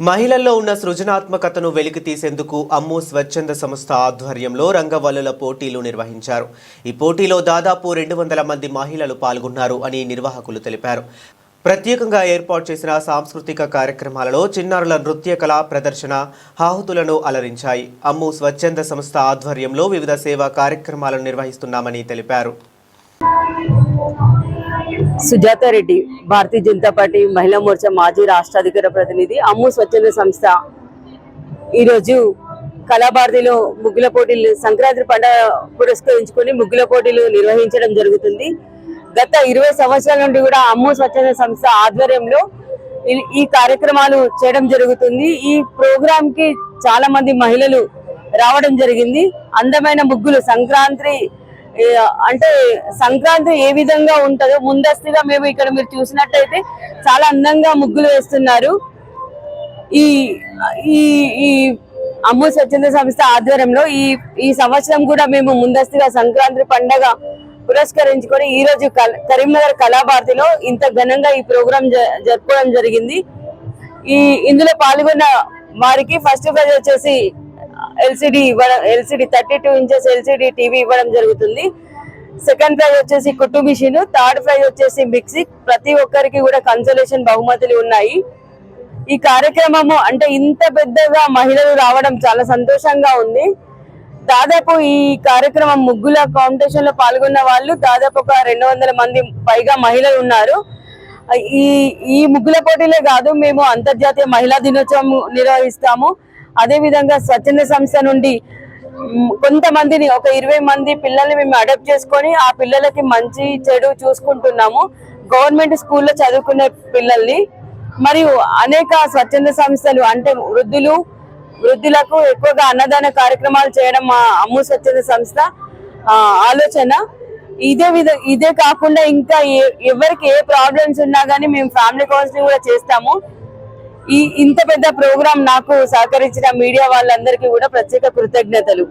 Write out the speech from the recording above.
మహిళల్లో ఉన్న సృజనాత్మకతను వెలికితీసేందుకు అమ్ము స్వచ్ఛంద సంస్థ ఆధ్వర్యంలో రంగవల్లుల పోటీలు నిర్వహించారు. ఈ పోటీలో దాదాపు 200 మంది మహిళలు పాల్గొన్నారు అని నిర్వాహకులు తెలిపారు. ప్రత్యేకంగా ఏర్పాటు చేసిన సాంస్కృతిక కార్యక్రమాలలో చిన్నారుల నృత్య కళా ప్రదర్శన హాహుతులను అలరించాయి. అమ్ము స్వచ్ఛంద సంస్థ ఆధ్వర్యంలో వివిధ సేవా కార్యక్రమాలను నిర్వహిస్తున్నామని తెలిపారు. సుజాత రెడ్డి, భారతీయ జనతా పార్టీ మహిళా మోర్చా మాజీ రాష్ట్ర అధికార ప్రతినిధి. అమ్ము స్వచ్ఛంద సంస్థ ఈరోజు కళాభారతిలో ముగ్గుల పోటీలు, సంక్రాంతి పండుగ పురస్కరించుకొని ముగ్గుల పోటీలు నిర్వహించడం జరుగుతుంది. గత 20 సంవత్సరాల నుండి కూడా అమ్ము స్వచ్ఛంద సంస్థ ఆధ్వర్యంలో ఈ కార్యక్రమాలు చేయడం జరుగుతుంది. ఈ ప్రోగ్రామ్ కి చాలా మంది మహిళలు రావడం జరిగింది. అందమైన ముగ్గులు, సంక్రాంతి ఏ విధంగా ఉంటుందో ముందస్తుగా మేము ఇక్కడ మీరు చూసినట్టయితే చాలా అందంగా ముగ్గులు వేస్తున్నారు. ఈ ఈ అమ్ము స్వచ్ఛంద సంస్థ ఆధ్వర్యంలో ఈ సంవత్సరం కూడా మేము ముందస్తుగా సంక్రాంతి పండగ పురస్కరించుకొని ఈ రోజు కరీంనగర్ కళాభారతిలో ఇంత ఘనంగా ఈ ప్రోగ్రాం జరుపుకోవడం జరిగింది. ఇందులో పాల్గొన్న వారికి ఫస్ట్ ప్రైజ్ వచ్చేసి ఎల్సిడి 32 ఇంచెస్ ఎల్సిడి టీవీ ఇవ్వడం జరుగుతుంది. సెకండ్ ప్రైజ్ వచ్చేసి కుట్టు మిషన్, థర్డ్ ప్రైజ్ వచ్చేసి మిక్సీ. ప్రతి ఒక్కరికి కూడా కన్సోలేషన్ బహుమతులు ఉన్నాయి. ఈ కార్యక్రమము అంటే ఇంత పెద్దగా మహిళలు రావడం చాలా సంతోషంగా ఉంది. దాదాపు ఈ కార్యక్రమం ముగ్గుల కాంపిటీషన్ లో పాల్గొన్న వాళ్ళు దాదాపు ఒక 200 మంది పైగా మహిళలు ఉన్నారు. ఈ ముగ్గుల పోటీలే కాదు, మేము అంతర్జాతీయ మహిళా దినోత్సవం నిర్వహిస్తాము. అదే విధంగా స్వచ్ఛంద సంస్థ నుండి కొంతమందిని, ఒక 20 మంది పిల్లల్ని మేము అడాప్ట్ చేసుకొని ఆ పిల్లలకి మంచి చెడు చూసుకుంటున్నాము. గవర్నమెంట్ స్కూల్లో చదువుకునే పిల్లల్ని మరియు అనేక స్వచ్ఛంద సంస్థలు అంటే వృద్ధులకు ఎక్కువగా అన్నదాన కార్యక్రమాలు చేయడం మా అమ్ము స్వచ్ఛంద సంస్థ ఆలోచన. ఇదే కాకుండా ఇంకా ఎవరికి ఏ ప్రాబ్లమ్స్ ఉన్నా కానీ మేము ఫ్యామిలీ కౌన్సిలింగ్ కూడా చేస్తాము. ఇంత పెద్ద ప్రోగ్రాం నాకు సహకరించిన మీడియా వాళ్ళందరికీ కూడా ప్రత్యేక కృతజ్ఞతలు.